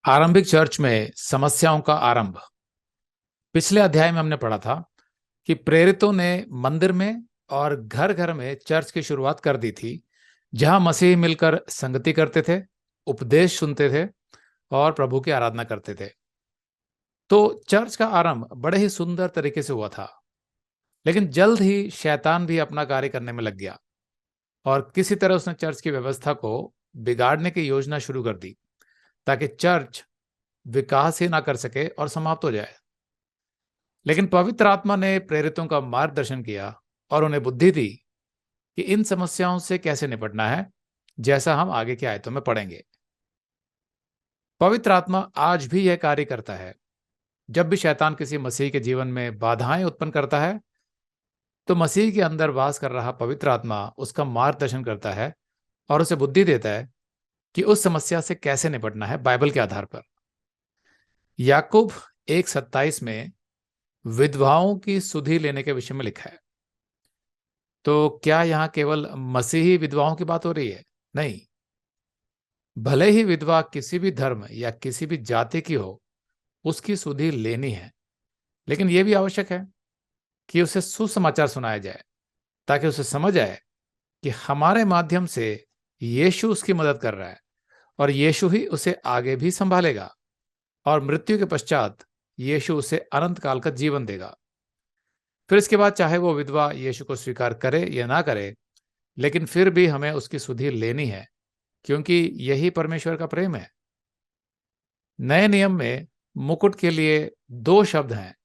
आरंभिक चर्च में समस्याओं का आरंभ। पिछले अध्याय में हमने पढ़ा था कि प्रेरितों ने मंदिर में और घर घर में चर्च की शुरुआत कर दी थी, जहां मसीही मिलकर संगति करते थे, उपदेश सुनते थे और प्रभु की आराधना करते थे। तो चर्च का आरंभ बड़े ही सुंदर तरीके से हुआ था, लेकिन जल्द ही शैतान भी अपना कार्य करने में लग गया और किसी तरह उसने चर्च की व्यवस्था को बिगाड़ने की योजना शुरू कर दी, ताकि चर्च विकास ही ना कर सके और समाप्त हो जाए। लेकिन पवित्र आत्मा ने प्रेरितों का मार्गदर्शन किया और उन्हें बुद्धि दी कि इन समस्याओं से कैसे निपटना है, जैसा हम आगे की आयतों में पढ़ेंगे। पवित्र आत्मा आज भी यह कार्य करता है। जब भी शैतान किसी मसीह के जीवन में बाधाएं उत्पन्न करता है, तो मसीह के अंदर वास कर रहा पवित्र आत्मा उसका मार्गदर्शन करता है और उसे बुद्धि देता है कि उस समस्या से कैसे निपटना है बाइबल के आधार पर। याकूब 1:27 में विधवाओं की सुधि लेने के विषय में लिखा है। तो क्या यहां केवल मसीही विधवाओं की बात हो रही है? नहीं। भले ही विधवा किसी भी धर्म या किसी भी जाति की हो, उसकी सुधि लेनी है, लेकिन यह भी आवश्यक है कि उसे सुसमाचार सुनाया जाए, ताकि उसे समझ आए कि हमारे माध्यम से यीशु उसकी मदद कर रहा है और यीशु ही उसे आगे भी संभालेगा और मृत्यु के पश्चात यीशु उसे अनंत काल का जीवन देगा। फिर इसके बाद चाहे वो विधवा यीशु को स्वीकार करे या ना करे, लेकिन फिर भी हमें उसकी सुधि लेनी है, क्योंकि यही परमेश्वर का प्रेम है। नए नियम में मुकुट के लिए दो शब्द हैं,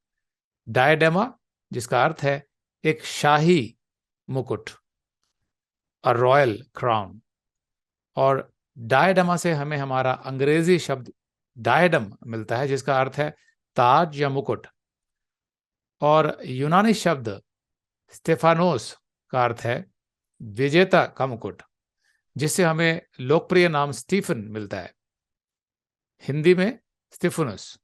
डायडेमा, जिसका अर्थ है एक शाही मुकुट, और रॉयल क्राउन। और डायडेमा से हमें हमारा अंग्रेजी शब्द डायडम मिलता है, जिसका अर्थ है ताज या मुकुट। और यूनानी शब्द स्टेफानोस का अर्थ है विजेता का मुकुट, जिससे हमें लोकप्रिय नाम स्टीफन मिलता है, हिंदी में स्टीफनुस।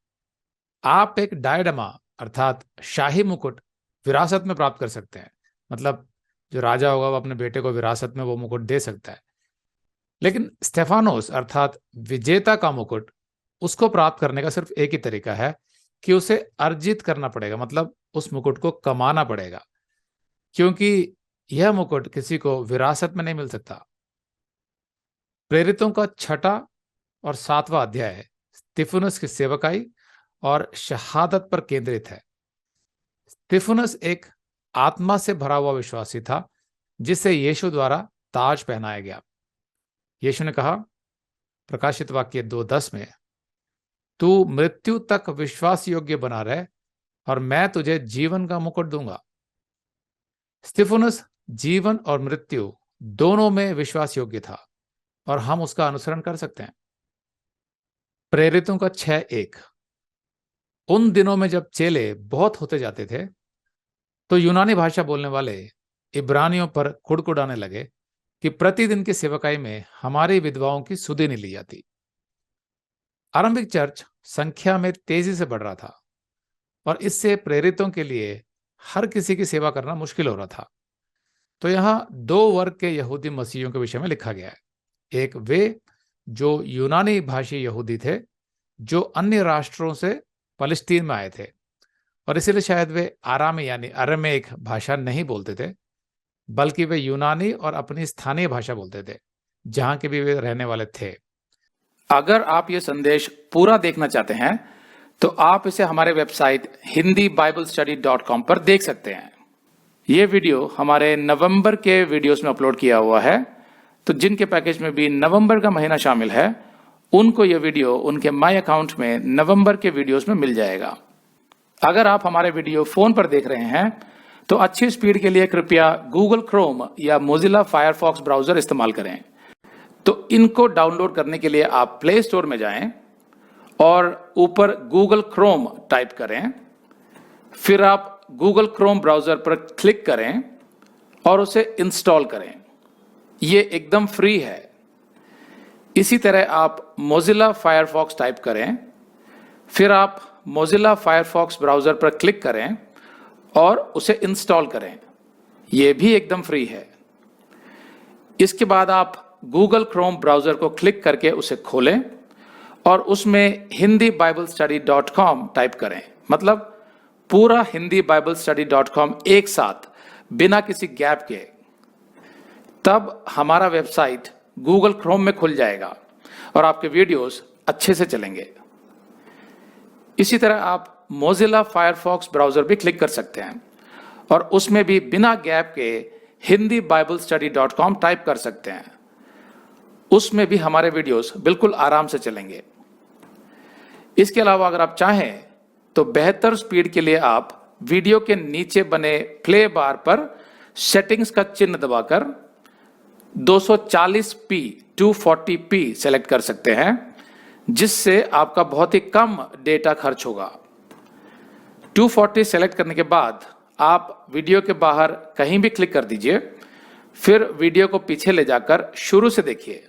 आप एक डायडमा अर्थात शाही मुकुट विरासत में प्राप्त कर सकते हैं। मतलब जो राजा होगा वो अपने बेटे को विरासत में वो मुकुट दे सकता है। लेकिन स्टेफानोस अर्थात विजेता का मुकुट, उसको प्राप्त करने का सिर्फ एक ही तरीका है कि उसे अर्जित करना पड़ेगा, मतलब उस मुकुट को कमाना पड़ेगा, क्योंकि यह मुकुट किसी को विरासत में नहीं मिल सकता। प्रेरितों का 6 और 7वां अध्याय स्तिफनुस की सेवकाई और शहादत पर केंद्रित है। स्तिफनुस एक आत्मा से भरा हुआ विश्वासी था, जिसे यीशु द्वारा ताज पहनाया गया। यीशु ने कहा प्रकाशित वाक्य 2:10 में, तू मृत्यु तक विश्वास योग्य बना रहे और मैं तुझे जीवन का मुकुट दूंगा। स्तिफनुस जीवन और मृत्यु दोनों में विश्वास योग्य था और हम उसका अनुसरण कर सकते हैं। प्रेरितों का 6:1, उन दिनों में जब चेले बहुत होते जाते थे, तो यूनानी भाषा बोलने वाले इब्रानियों पर कुड़कुड़ाने लगे कि प्रतिदिन की सेवकाई में हमारी विधवाओं की सुधि नहीं ली जाती। आरंभिक चर्च संख्या में तेजी से बढ़ रहा था और इससे प्रेरितों के लिए हर किसी की सेवा करना मुश्किल हो रहा था। तो यहां 2 वर्ग के यहूदी मसीहियों के विषय में लिखा गया है। एक वे जो यूनानी भाषी यहूदी थे, जो अन्य राष्ट्रों से फलस्तीन में आए थे और इसीलिए शायद वे आरामी यानी अरमेक भाषा नहीं बोलते थे, बल्कि वे यूनानी और अपनी स्थानीय भाषा बोलते थे, जहां के भी वे रहने वाले थे। अगर आप ये संदेश पूरा देखना चाहते हैं तो आप इसे हमारे वेबसाइट hindiBiblestudy.com पर देख सकते हैं। ये वीडियो हमारे नवंबर के वीडियोस में अपलोड किया हुआ है, तो जिनके पैकेज में भी नवंबर का महीना शामिल है, उनको ये वीडियो उनके माई अकाउंट में नवंबर के वीडियोस में मिल जाएगा। अगर आप हमारे वीडियो फोन पर देख रहे हैं तो अच्छी स्पीड के लिए कृपया गूगल क्रोम या मोजिला फायरफॉक्स ब्राउजर इस्तेमाल करें। तो इनको डाउनलोड करने के लिए आप प्ले स्टोर में जाएं और ऊपर गूगल क्रोम टाइप करें, फिर आप गूगल क्रोम ब्राउजर पर क्लिक करें और उसे इंस्टॉल करें। ये एकदम फ्री है। इसी तरह आप मोजिला फायरफॉक्स टाइप करें, फिर आप मोजिला फायरफॉक्स ब्राउजर पर क्लिक करें और उसे इंस्टॉल करें। यह भी एकदम फ्री है। इसके बाद आप गूगल क्रोम ब्राउजर को क्लिक करके उसे खोलें और उसमें hindibiblesteady.com टाइप करें, मतलब पूरा hindibiblesteady.com एक साथ बिना किसी गैप के, तब हमारा वेबसाइट गूगल क्रोम में खुल जाएगा और आपके वीडियोस अच्छे से चलेंगे। इसी तरह आप मोजिला फायरफॉक्स ब्राउजर भी क्लिक कर सकते हैं और उसमें भी बिना गैप के hindibiblesteady.com टाइप कर सकते हैं। उसमें भी हमारे वीडियोस बिल्कुल आराम से चलेंगे। इसके अलावा अगर आप चाहें तो बेहतर स्पीड के लिए आप वीडियो के नीचे बने प्ले बार पर सेटिंग्स का चिन्ह दबाकर 240p 240p सेलेक्ट कर सकते हैं, जिससे आपका बहुत ही कम डेटा खर्च होगा। 240 सेलेक्ट करने के बाद आप वीडियो के बाहर कहीं भी क्लिक कर दीजिए, फिर वीडियो को पीछे ले जाकर शुरू से देखिए।